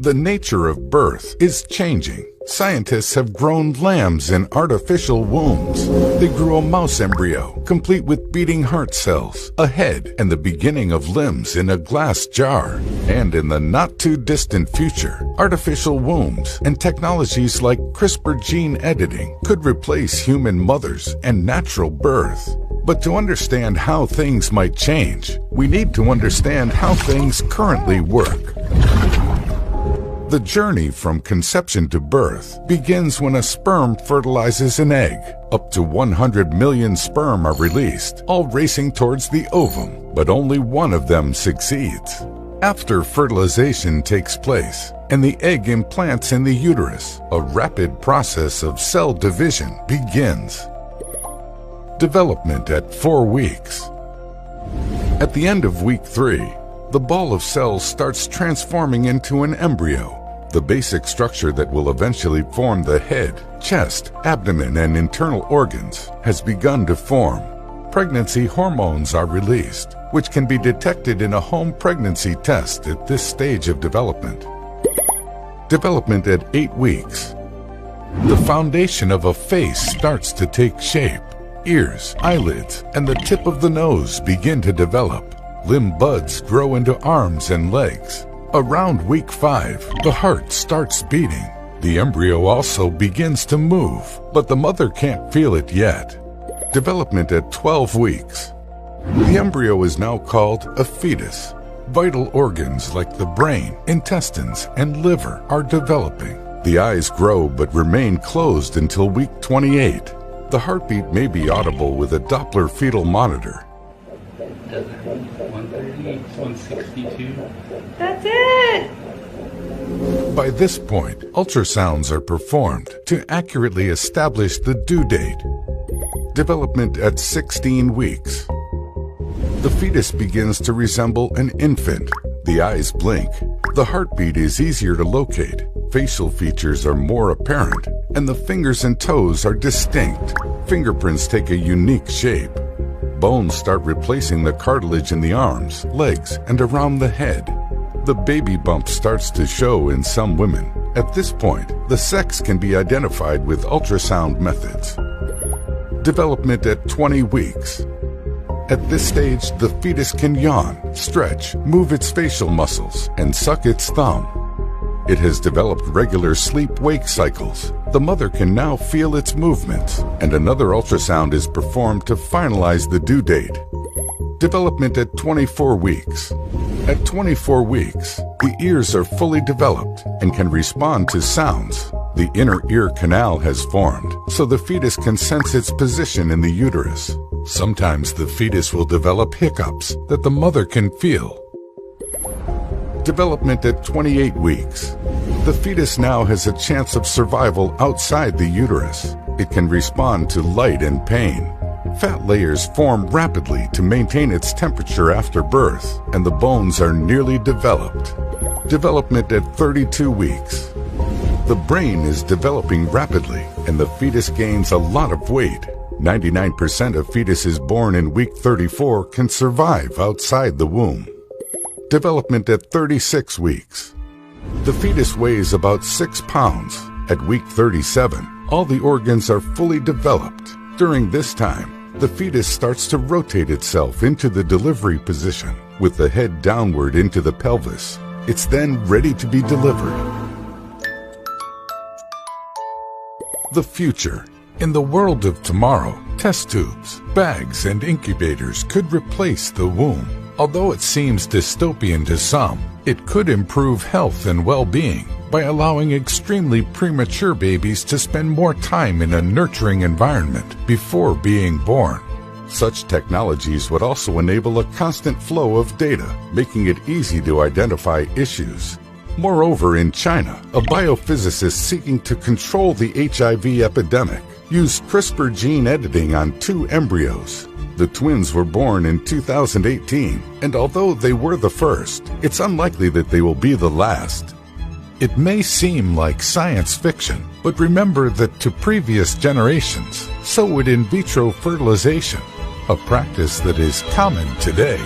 The nature of birth is changing. Scientists have grown lambs in artificial wombs. They grew a mouse embryo, complete with beating heart cells, a head, and the beginning of limbs in a glass jar. And in the not-too-distant future, artificial wombs and technologies like CRISPR gene editing could replace human mothers and natural birth. But to understand how things might change, we need to understand how things currently work. The journey from conception to birth begins when a sperm fertilizes an egg. Up to 100 million sperm are released, all racing towards the ovum, but only one of them succeeds. After fertilization takes place and the egg implants in the uterus, a rapid process of cell division begins. Development at 4 weeks. At the end of week 3, the ball of cells starts transforming into an embryo. The basic structure that will eventually form the head, chest, abdomen, and internal organs has begun to form. Pregnancy hormones are released, which can be detected in a home pregnancy test at this stage of development. Development at 8 weeks. The foundation of a face starts to take shape. Ears, eyelids, and the tip of the nose begin to develop. Limb buds grow into arms and legs. Around week 5, the heart starts beating. The embryo also begins to move, but the mother can't feel it yet. Development at 12 weeks. The embryo is now called a fetus. Vital organs like the brain, intestines, and liver are developing. The eyes grow but remain closed until week 28. The heartbeat may be audible with a Doppler fetal monitor. 130, 162. That's it! By this point, ultrasounds are performed to accurately establish the due date. Development at 16 weeks. The fetus begins to resemble an infant. The eyes blink. The heartbeat is easier to locate. Facial features are more apparent, and the fingers and toes are distinct. Fingerprints take a unique shape. Bones start replacing the cartilage in the arms, legs, and around the head. The baby bump starts to show in some women. At this point, the sex can be identified with ultrasound methods. Development at 20 weeks. At this stage, the fetus can yawn, stretch, move its facial muscles, and suck its thumb. It has developed regular sleep-wake cycles. The mother can now feel its movements, and another ultrasound is performed to finalize the due date. Development at 24 weeks. At 24 weeks, the ears are fully developed and can respond to sounds. The inner ear canal has formed, so the fetus can sense its position in the uterus. Sometimes the fetus will develop hiccups that the mother can feel. Development at 28 weeks. The fetus now has a chance of survival outside the uterus. It can respond to light and pain. Fat layers form rapidly to maintain its temperature after birth, and the bones are nearly developed. Development at 32 weeks. The brain is developing rapidly, and the fetus gains a lot of weight. 99% of fetuses born in week 34 can survive outside the womb. Development at 36 weeks. The fetus weighs about 6 pounds. At week 37, all the organs are fully developed. During this time, the fetus starts to rotate itself into the delivery position, with the head downward into the pelvis. It's then ready to be delivered. The future. In the world of tomorrow, test tubes, bags, and incubators could replace the womb. Although it seems dystopian to some, it could improve health and well-being by allowing extremely premature babies to spend more time in a nurturing environment before being born. Such technologies would also enable a constant flow of data, making it easy to identify issues. Moreover, in China, a biophysicist seeking to control the HIV epidemic used CRISPR gene editing on 2 embryos. The twins were born in 2018, and although they were the first, it's unlikely that they will be the last. It may seem like science fiction, but remember that to previous generations, so would in vitro fertilization, a practice that is common today.